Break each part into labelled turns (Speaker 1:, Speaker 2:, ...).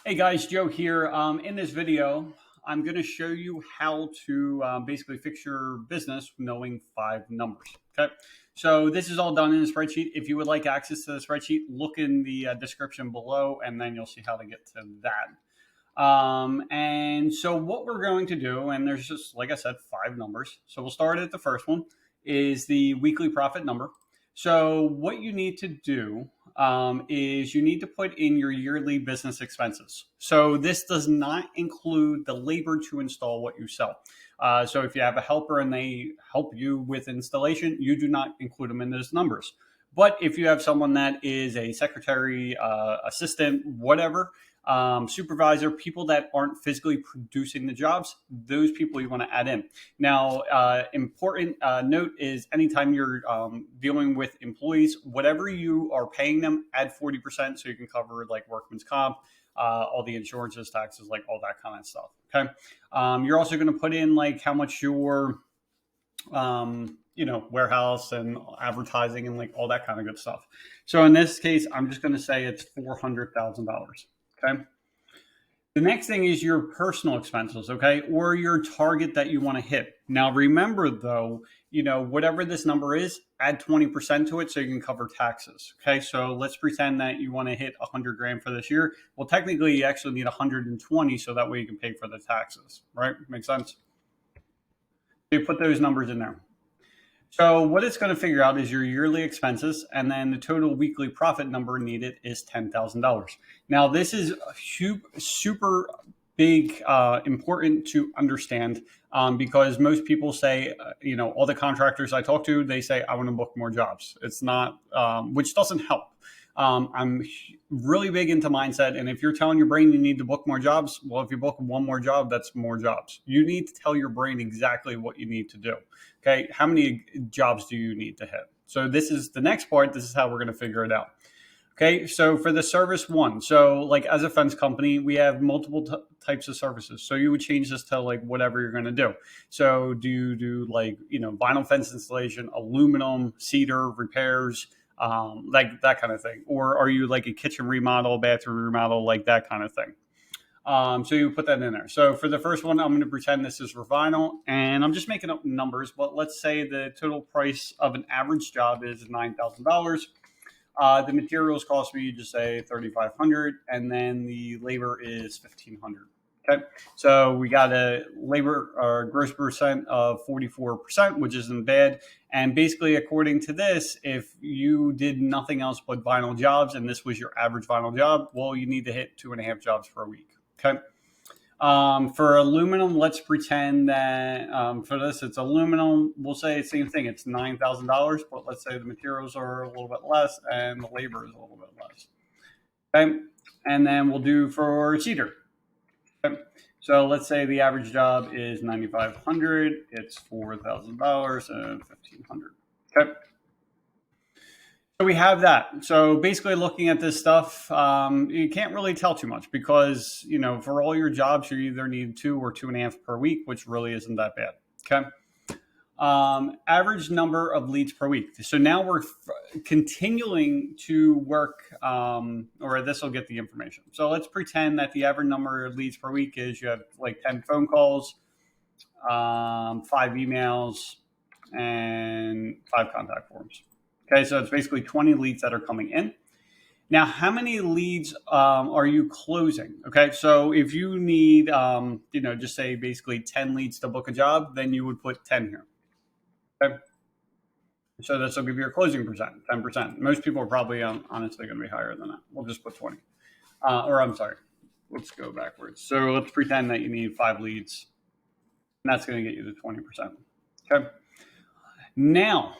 Speaker 1: Hey guys, Joe here. In this video, I'm going to show you how to basically fix your business knowing 5 numbers. Okay, so this is all done in a spreadsheet. If you would like access to the spreadsheet, look in the description below, and then you'll see how to get to that. And so what we're going to do, and there's just, like I said, 5 numbers. So we'll start at the first one is the weekly profit number. So what you need to do is you need to put in your yearly business expenses. So this does not include the labor to install what you sell. So if you have a helper and they help you with installation, you do not include them in those numbers. But if you have someone that is a secretary, assistant, whatever, supervisor, people that aren't physically producing the jobs, those people you want to add in. Now, important note is anytime you're dealing with employees, whatever you are paying them, add 40% so you can cover like workman's comp, all the insurances, taxes, like all that kind of stuff. Okay. You're also going to put in like how much your warehouse and advertising and like all that kind of good stuff. So in this case, I'm just going to say it's $400,000. Okay. The next thing is your personal expenses, okay, or your target that you want to hit. Now, remember though, whatever this number is, add 20% to it so you can cover taxes. Okay, so let's pretend that you want to hit 100 grand for this year. Well, technically, you actually need 120 so that way you can pay for the taxes, right? Make sense? You put those numbers in there. So what it's going to figure out is your yearly expenses, and then the total weekly profit number needed is $10,000. Now, this is super big, important to understand because most people say, all the contractors I talk to, they say, I want to book more jobs. It's not, which doesn't help. I'm really big into mindset. And if you're telling your brain you need to book more jobs, well, if you book one more job, that's more jobs. You need to tell your brain exactly what you need to do. Okay. How many jobs do you need to hit? So this is the next part. This is how we're going to figure it out. Okay. So for the service one, so like as a fence company, we have multiple types of services. So you would change this to like whatever you're going to do. So do you do like, vinyl fence installation, aluminum, cedar repairs, like that kind of thing? Or are you like a kitchen remodel, bathroom remodel, like that kind of thing? So you put that in there. So for the first one, I'm going to pretend this is for vinyl, and I'm just making up numbers, but let's say the total price of an average job is $9,000. The materials cost me, just say $3,500, and then the labor is $1,500. Okay, so we got a labor or gross percent of 44%, which isn't bad. And basically, according to this, if you did nothing else but vinyl jobs, and this was your average vinyl job, well, you need to hit 2.5 jobs per week. Okay. For aluminum, let's pretend that for this, it's aluminum. We'll say the same thing. It's $9,000, but let's say the materials are a little bit less and the labor is a little bit less. Okay. And then we'll do for cedar. Okay. So let's say the average job is $9,500. It's $4,000 and $1,500. Okay. So we have that. So basically looking at this stuff, you can't really tell too much because, for all your jobs, you either need 2 or 2.5 per week, which really isn't that bad. Okay. Average number of leads per week. So now we're continuing to work, or this will get the information. So let's pretend that the average number of leads per week is you have like 10 phone calls, 5 emails, and 5 contact forms. Okay, so it's basically 20 leads that are coming in. Now, how many leads are you closing? Okay, so if you need, just say basically 10 leads to book a job, then you would put 10 here. Okay, so this will give you your closing percent, 10%. Most people are probably honestly going to be higher than that. We'll just put 20. Or I'm sorry, let's go backwards. So let's pretend that you need 5 leads, and that's going to get you to 20%. Okay, now,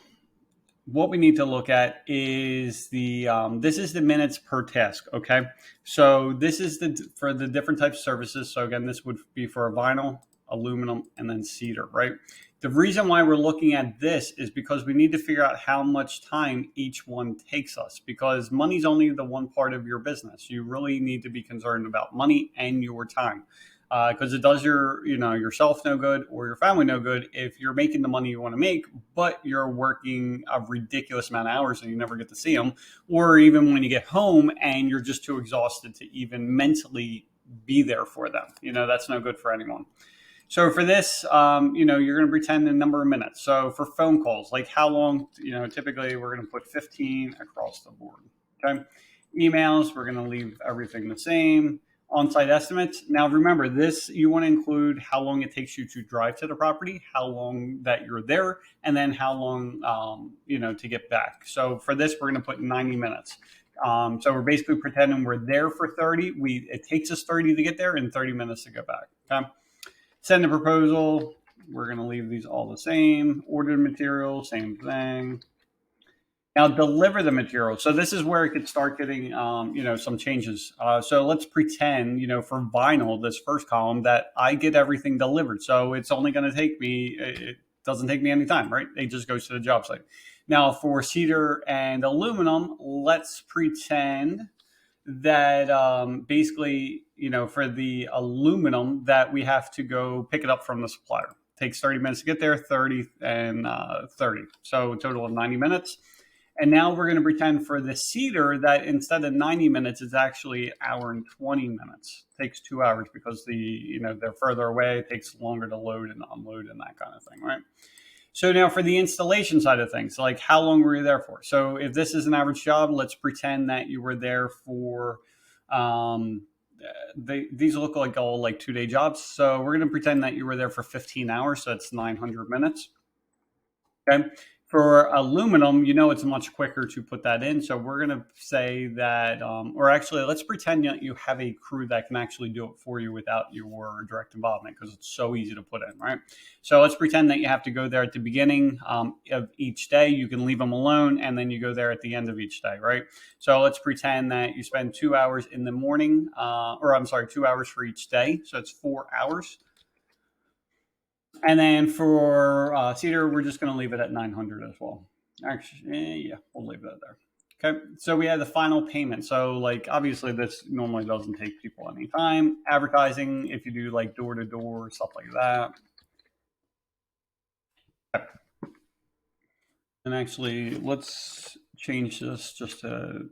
Speaker 1: what we need to look at is this is the minutes per task. Okay, so this is for the different types of services. So again, this would be for a vinyl, aluminum, and then cedar, right? The reason why we're looking at this is because we need to figure out how much time each one takes us, because money's only the one part of your business. You really need to be concerned about money and your time. Because it does yourself no good or your family no good if you're making the money you want to make, but you're working a ridiculous amount of hours and you never get to see them, or even when you get home and you're just too exhausted to even mentally be there for them. That's no good for anyone. So for this, you're going to pretend a number of minutes. So for phone calls, like how long, typically we're going to put 15 across the board. Okay. Emails, we're going to leave everything the same. On-site estimates. Now remember this, you want to include how long it takes you to drive to the property, how long that you're there, and then how long, to get back. So for this, we're going to put 90 minutes. So we're basically pretending we're there for 30. It takes us 30 to get there and 30 minutes to get back. Okay. Send a proposal. We're going to leave these all the same. Order material, same thing. Now deliver the material. So this is where it could start getting, some changes. So let's pretend, for vinyl, this first column, that I get everything delivered. So it's only going to take me, it doesn't take me any time, right? It just goes to the job site. Now for cedar and aluminum, let's pretend that basically, for the aluminum that we have to go pick it up from the supplier. It takes 30 minutes to get there, 30 and 30. So a total of 90 minutes. And now we're going to pretend for the cedar that instead of 90 minutes, it's actually an hour and 20 minutes. It takes 2 hours because they're further away. It takes longer to load and unload and that kind of thing, right? So now for the installation side of things, like how long were you there for? So if this is an average job, let's pretend that you were there for, these look like all like 2-day jobs. So we're going to pretend that you were there for 15 hours. So that's 900 minutes. Okay. For aluminum, it's much quicker to put that in. So we're going to say that, or actually, let's pretend that you have a crew that can actually do it for you without your direct involvement because it's so easy to put in, right? So let's pretend that you have to go there at the beginning of each day. You can leave them alone, and then you go there at the end of each day, right? So let's pretend that you spend 2 hours in the morning, 2 hours for each day. So it's 4 hours. And then for cedar, we're just going to leave it at 900 as well. Actually, yeah, we'll leave that there. Okay, so we have the final payment. So like, obviously this normally doesn't take people any time. Advertising, if you do like door-to-door, stuff like that. Okay. And actually, let's change this just to...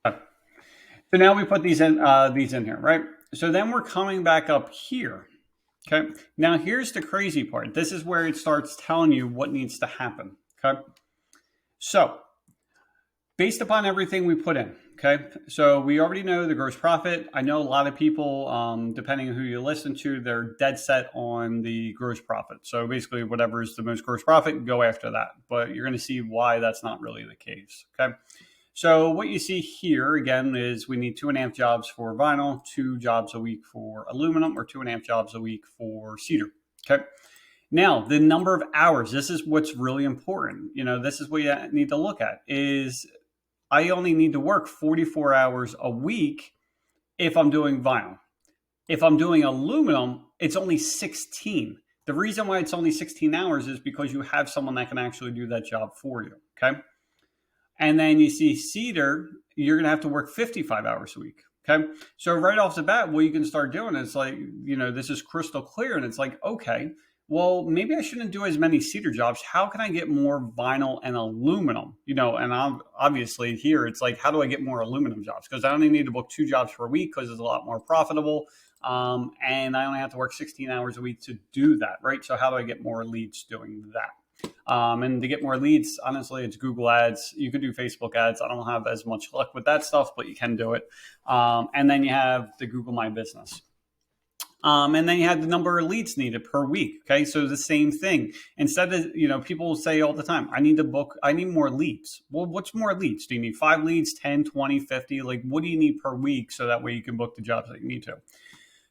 Speaker 1: okay. So now we put these in here, right? So then we're coming back up here. Okay. Now here's the crazy part. This is where it starts telling you what needs to happen. Okay. So based upon everything we put in. Okay. So we already know the gross profit. I know a lot of people, depending on who you listen to, they're dead set on the gross profit. So basically whatever is the most gross profit, go after that. But you're going to see why that's not really the case. Okay. So what you see here, again, is we need 2.5 jobs for vinyl, 2 jobs a week for aluminum, or 2.5 jobs a week for cedar. Okay. Now, the number of hours, this is what's really important. This is what you need to look at, is I only need to work 44 hours a week if I'm doing vinyl. If I'm doing aluminum, it's only 16. The reason why it's only 16 hours is because you have someone that can actually do that job for you. Okay. And then you see cedar, you're going to have to work 55 hours a week. Okay. So right off the bat, what you can start doing is like, this is crystal clear. And it's like, okay, well, maybe I shouldn't do as many cedar jobs. How can I get more vinyl and aluminum? And obviously here, it's like, how do I get more aluminum jobs? Because I only need to book 2 jobs per week because it's a lot more profitable. And I only have to work 16 hours a week to do that, right? So how do I get more leads doing that? And to get more leads, honestly, it's Google ads. You could do Facebook ads. I don't have as much luck with that stuff, but you can do it. And then you have the Google My Business. And then you have the number of leads needed per week. Okay. So the same thing. Instead of, people say all the time, I need more leads. Well, what's more leads? Do you need 5 leads, 10, 20, 50? Like, what do you need per week? So that way you can book the jobs that you need to.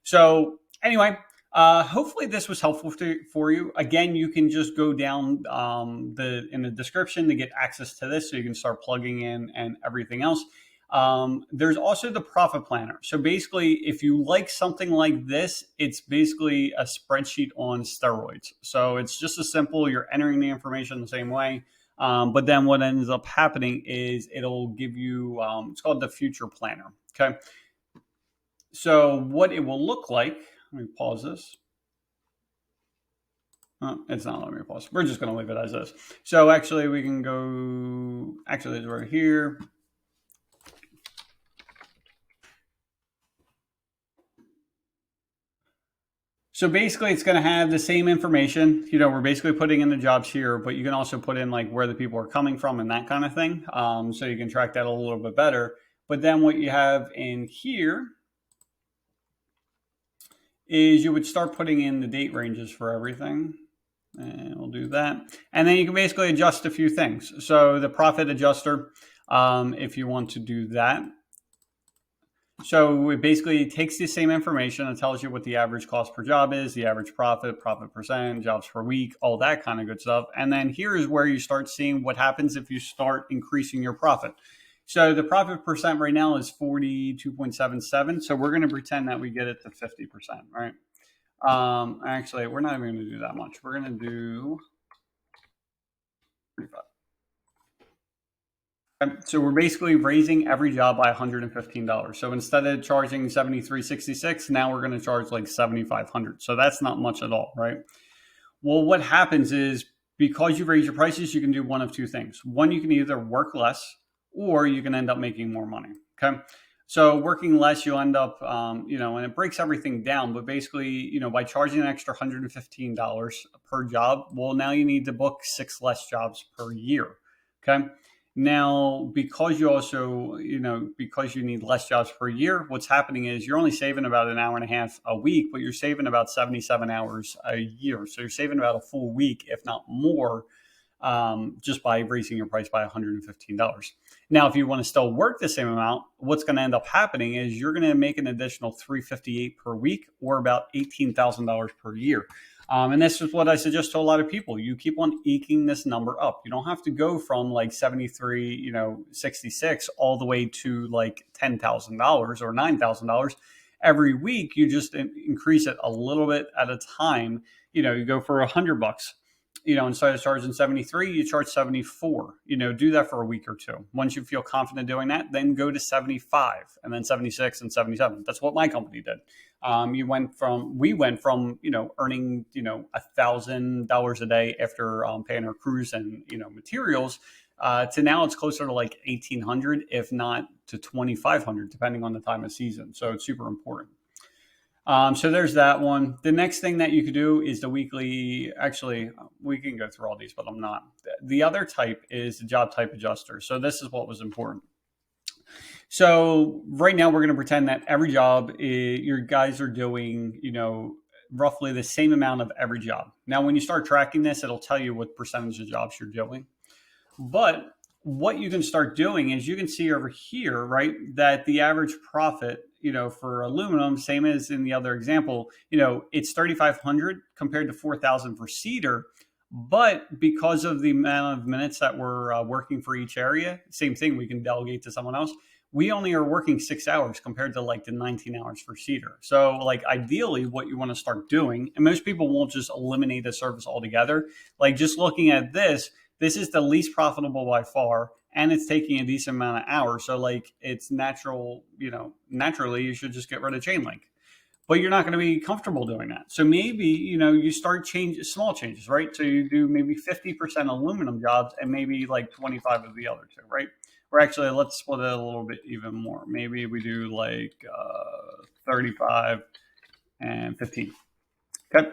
Speaker 1: So anyway, hopefully this was helpful for you. Again, you can just go down in the description to get access to this so you can start plugging in and everything else. There's also the profit planner. So basically, if you like something like this, it's basically a spreadsheet on steroids. So it's just as simple. You're entering the information the same way. But then what ends up happening is it'll give you, it's called the future planner. Okay. So what it will look like, let me pause this. It's not letting me pause. We're just going to leave it as is. So actually we can go, it's right here. So basically, it's going to have the same information. We're basically putting in the jobs here, but you can also put in like where the people are coming from and that kind of thing. So you can track that a little bit better. But then what you have in here is you would start putting in the date ranges for everything. And we'll do that. And then you can basically adjust a few things. So the profit adjuster, if you want to do that. So it basically takes the same information and tells you what the average cost per job is, the average profit percent, jobs per week, all that kind of good stuff. And then here is where you start seeing what happens if you start increasing your profit. So the profit percent right now is 42.77. So we're going to pretend that we get it to 50%, right? Actually, we're not even going to do that much. We're going to do 35. So we're basically raising every job by $115. So instead of charging $73.66, now we're going to charge like $7,500. So that's not much at all, right? Well, what happens is because you raise your prices, you can do one of two things. One, you can either work less or you can end up making more money. Okay. So working less, you end up, and it breaks everything down. But basically, by charging an extra $115 per job, well, now you need to book 6 less jobs per year. Okay. Now, because you also, because you need less jobs per year, what's happening is you're only saving about an hour and a half a week, but you're saving about 77 hours a year. So you're saving about a full week, if not more, just by raising your price by $115. Now, if you want to still work the same amount, what's going to end up happening is you're going to make an additional $358 per week, or about $18,000 per year. And this is what I suggest to a lot of people. You keep on eking this number up. You don't have to go from like 73, 66 all the way to like $10,000 or $9,000 every week. You just increase it a little bit at a time. You go for $100. Instead of charging 73, you charge 74. Do that for a week or two. Once you feel confident doing that, then go to 75 and then 76 and 77. That's what my company did. We went from earning $1,000 a day after paying our crews and materials to now it's closer to like 1,800, if not to 2,500, depending on the time of season. So it's super important. So there's that one. The next thing that you could do is the weekly. Actually, we can go through all these, but I'm not. The other type is the job type adjuster. So this is what was important. So right now we're going to pretend that every job your guys are doing, roughly the same amount of every job. Now, when you start tracking this, it'll tell you what percentage of jobs you're doing. But what you can start doing is you can see over here, right, that the average profit, for aluminum, same as in the other example, it's 3,500 compared to 4,000 for cedar. But because of the amount of minutes that we're working for each area, same thing, we can delegate to someone else. We only are working 6 hours compared to like the 19 hours for cedar. So like ideally what you want to start doing, and most people won't just eliminate the service altogether. Like just looking at this is the least profitable by far, and it's taking a decent amount of hours. So like it's natural, naturally you should just get rid of chain link. But you're not going to be comfortable doing that. So maybe, you start small changes, right? So you do maybe 50% aluminum jobs and maybe like 25 of the other two, right? Or actually, let's split it a little bit even more. Maybe we do like 35 and 15. Okay.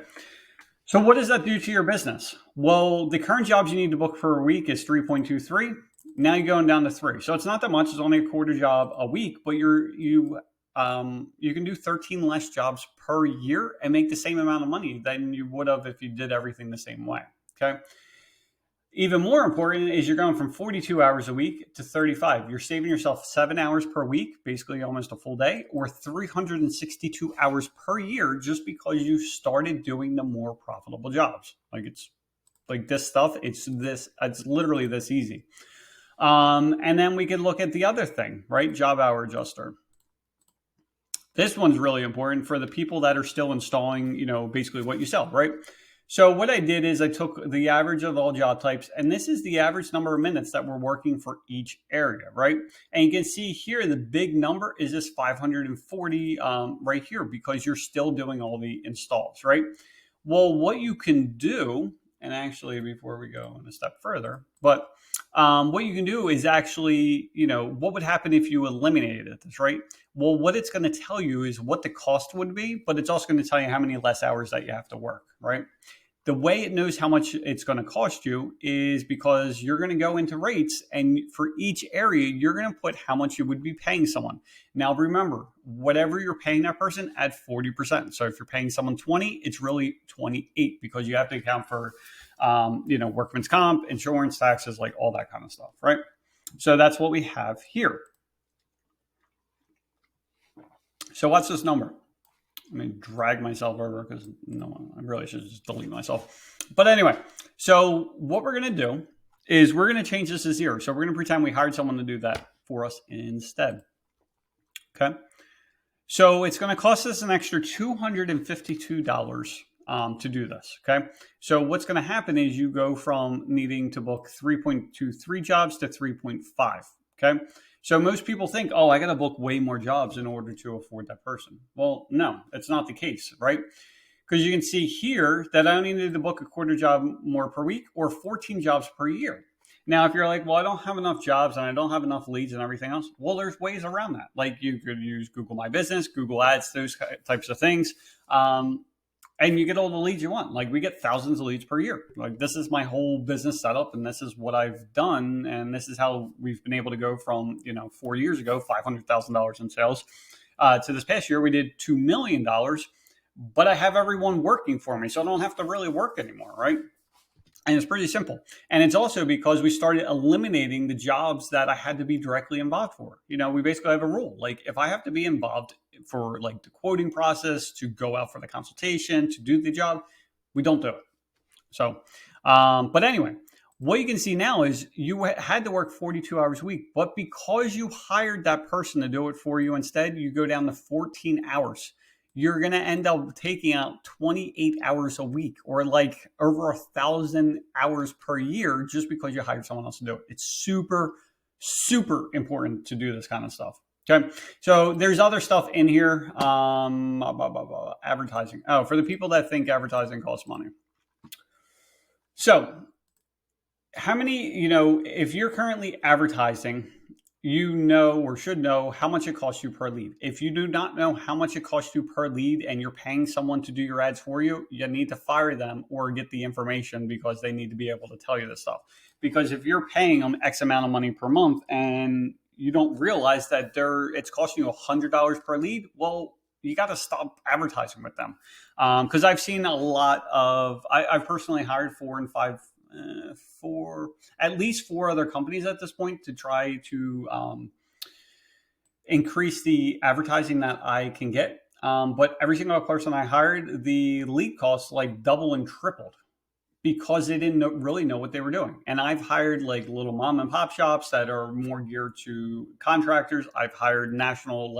Speaker 1: So what does that do to your business? Well, the current jobs you need to book per week is 3.23. Now you're going down to 3. So it's not that much. It's only a quarter job a week, but you can do 13 less jobs per year and make the same amount of money than you would have if you did everything the same way. Okay. Even more important is you're going from 42 hours a week to 35. You're saving yourself 7 hours per week, basically almost a full day, or 362 hours per year just because you started doing the more profitable jobs. Like it's like this stuff. It's literally this easy. And then we can look at the other thing, right? Job hour adjuster. This one's really important for the people that are still installing, basically what you sell, right? So what I did is I took the average of all job types, and this is the average number of minutes that we're working for each area, right? And you can see here, the big number is this 540 right here, because you're still doing all the installs, right? Well, what you can do, and actually before we go a step further, but what you can do is actually, what would happen if you eliminated this, right? Well, what it's going to tell you is what the cost would be, but it's also going to tell you how many less hours that you have to work, right? The way it knows how much it's going to cost you is because you're going to go into rates, and for each area, you're going to put how much you would be paying someone. Now, remember, whatever you're paying that person, add 40%. So if you're paying someone 20, it's really 28 because you have to account for, workman's comp, insurance, taxes, like all that kind of stuff, right? So that's what we have here. So what's this number? Let me drag myself over because I really should just delete myself. But anyway, so what we're going to do is we're going to change this to 0. So we're going to pretend we hired someone to do that for us instead. Okay. So it's going to cost us an extra $252 to do this. Okay. So what's going to happen is you go from needing to book 3.23 jobs to 3.5. Okay. So most people think, oh, I got to book way more jobs in order to afford that person. Well, no, that's not the case, right? Because you can see here that I only need to book a quarter job more per week or 14 jobs per year. Now, if you're like, well, I don't have enough jobs and I don't have enough leads and everything else, well, there's ways around that. Like you could use Google My Business, Google Ads, those types of things. And you get all the leads you want. Like we get thousands of leads per year. Like this is my whole business setup, and this is what I've done, and this is how we've been able to go from 4 years ago, $500,000 in sales, to this past year we did $2 million. But I have everyone working for me, so I don't have to really work anymore, right? And it's pretty simple. And it's also because we started eliminating the jobs that I had to be directly involved for. We basically have a rule. Like if I have to be involved for like the quoting process, to go out for the consultation, to do the job, we don't do it. So, but anyway, what you can see now is you had to work 42 hours a week, but because you hired that person to do it for you instead, you go down to 14 hours. You're going to end up taking out 28 hours a week, or like over 1,000 hours per year, just because you hired someone else to do it. It's super, super important to do this kind of stuff. Okay. So there's other stuff in here. Advertising. Oh, for the people that think advertising costs money. So how many, if you're currently advertising, or should know how much it costs you per lead. If you do not know how much it costs you per lead and you're paying someone to do your ads for you, you need to fire them or get the information, because they need to be able to tell you this stuff. Because if you're paying them X amount of money per month and you don't realize that it's costing you $100 per lead, well, you got to stop advertising with them. Because I've seen a lot of, I've personally hired at least 4 other companies at this point to try to increase the advertising that I can get. But every single person I hired, the lead costs like double and tripled, because they didn't really know what they were doing. And I've hired like little mom and pop shops that are more geared to contractors. I've hired national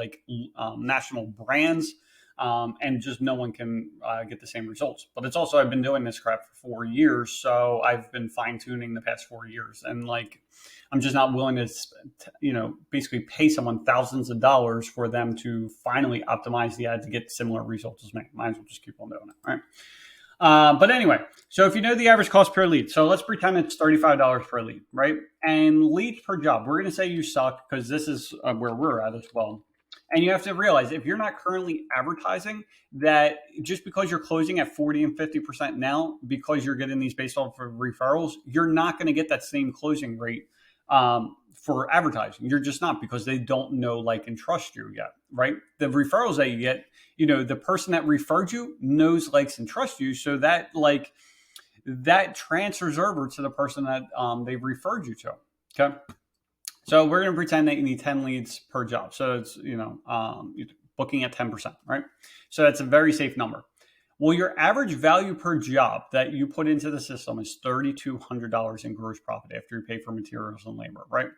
Speaker 1: brands, and just no one can get the same results. But it's also, I've been doing this crap for 4 years. So I've been fine tuning the past 4 years. And like, I'm just not willing to, basically pay someone thousands of dollars for them to finally optimize the ad to get similar results as me. Might as well just keep on doing it, right? But anyway, so if you know the average cost per lead, so let's pretend it's $35 per lead, right? And leads per job, we're going to say you suck, because this is where we're at as well. And you have to realize, if you're not currently advertising, that just because you're closing at 40 and 50% now, because you're getting these based off of referrals, you're not going to get that same closing rate for advertising. You're just not, because they don't know, like, and trust you yet, right? The referrals that you get, the person that referred you knows, likes, and trusts you. So that transfers over to the person that they've referred you to. Okay. So we're going to pretend that you need 10 leads per job. So it's, booking at 10%, right? So that's a very safe number. Well, your average value per job that you put into the system is $3,200 in gross profit after you pay for materials and labor, right?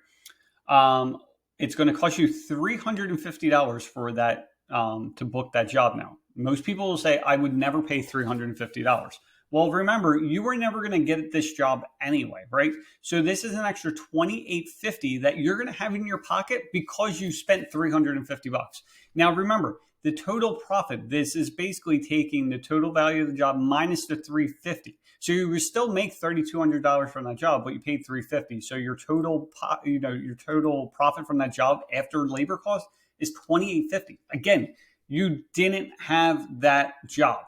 Speaker 1: It's going to cost you $350 for that, to book that job now. Most people will say, I would never pay $350. Well, remember, you were never going to get this job anyway, right? So this is an extra $28.50 that you're going to have in your pocket because you spent $350. Now, remember, the total profit, this is basically taking the total value of the job minus the $350. So you would still make $3,200 from that job, but you paid $350. So your total, your total profit from that job after labor cost is $28.50. Again, you didn't have that job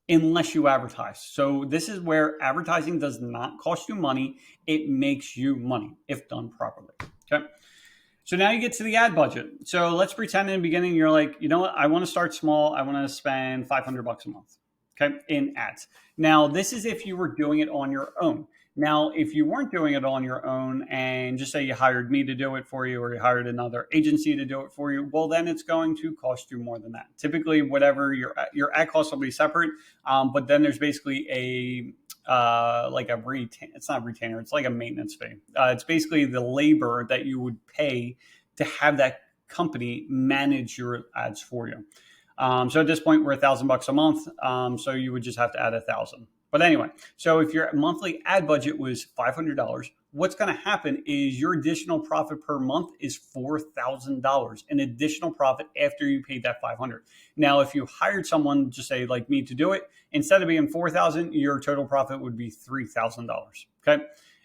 Speaker 1: unless you advertise. So this is where advertising does not cost you money. It makes you money if done properly. Okay. So now you get to the ad budget. So let's pretend in the beginning you're like, you know what? I want to start small. I want to spend $500 a month. Okay, in ads. Now, this is if you were doing it on your own. Now, if you weren't doing it on your own and just say you hired me to do it for you or you hired another agency to do it for you, well, then it's going to cost you more than that. Typically, whatever your ad costs will be separate, but then there's basically like a it's not retainer, it's like a maintenance fee. It's basically the labor that you would pay to have that company manage your ads for you. So at this point, we're $1,000 a month. So you would just have to add 1,000. But anyway, so if your monthly ad budget was $500, what's going to happen is your additional profit per month is $4,000, an additional profit after you paid that $500. Now, if you hired someone, just say like me, to do it, instead of being $4,000, your total profit would be $3,000. Okay.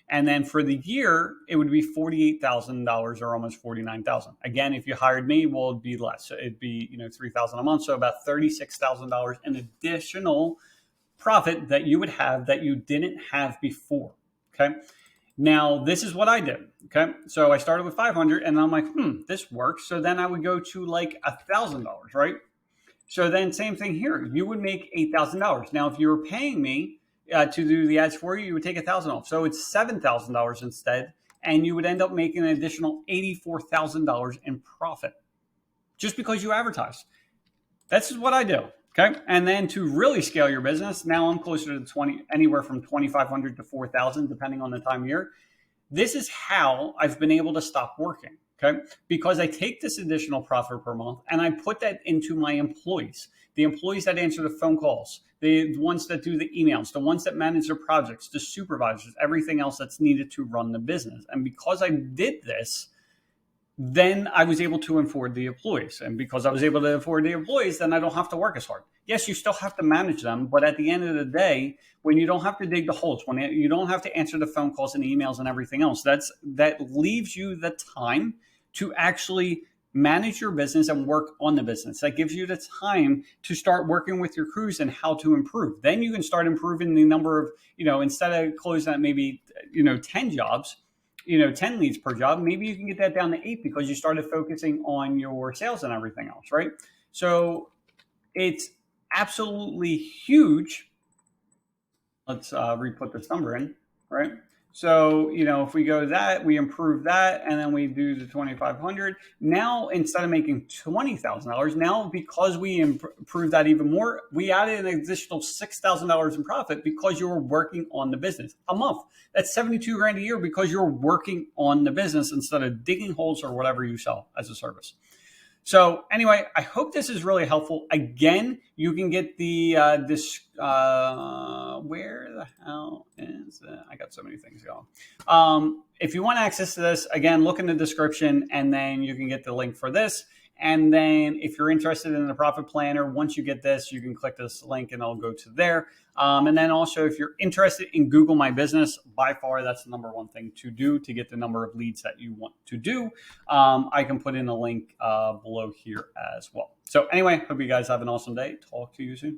Speaker 1: And then for the year, it would be $48,000 or almost $49,000. Again, if you hired me, well, it'd be less. So it'd be $3,000 a month, so about $36,000 in additional profit that you would have that you didn't have before. Okay. Now, this is what I did. Okay. So I started with 500 and I'm like, this works. So then I would go to like $1,000, right? So then same thing here. You would make $8,000. Now, if you were paying me to do the ads for you, you would take $1,000 off. So it's $7,000 instead. And you would end up making an additional $84,000 in profit just because you advertise. This is what I do. Okay. And then to really scale your business, now I'm closer to anywhere from 2,500 to 4,000, depending on the time of year. This is how I've been able to stop working. Okay. Because I take this additional profit per month and I put that into my employees, the employees that answer the phone calls, the ones that do the emails, the ones that manage their projects, the supervisors, everything else that's needed to run the business. And because I did this, then I was able to afford the employees. And because I was able to afford the employees, then I don't have to work as hard. Yes, you still have to manage them. But at the end of the day, when you don't have to dig the holes, when you don't have to answer the phone calls and emails and everything else, that leaves you the time to actually manage your business and work on the business. That gives you the time to start working with your crews and how to improve. Then you can start improving the number of, instead of closing at maybe, 10 jobs, 10 leads per job, maybe you can get that down to 8 because you started focusing on your sales and everything else, right? So it's absolutely huge. Let's re-put this number in, right? So, if we go that, we improve that, and then we do the 2,500. Now, instead of making $20,000, now because we improved that even more, we added an additional $6,000 in profit because you were working on the business a month. That's $72,000 a year because you're working on the business instead of digging holes or whatever you sell as a service. So anyway, I hope this is really helpful. Again, you can get the where the hell is it? I got so many things going. If you want access to this, again, look in the description and then you can get the link for this. And then if you're interested in the profit planner, once you get this, you can click this link and I'll go to there. And then also if you're interested in Google My Business, by far, that's the number one thing to do to get the number of leads that you want to do. I can put in a link below here as well. So anyway, hope you guys have an awesome day. Talk to you soon.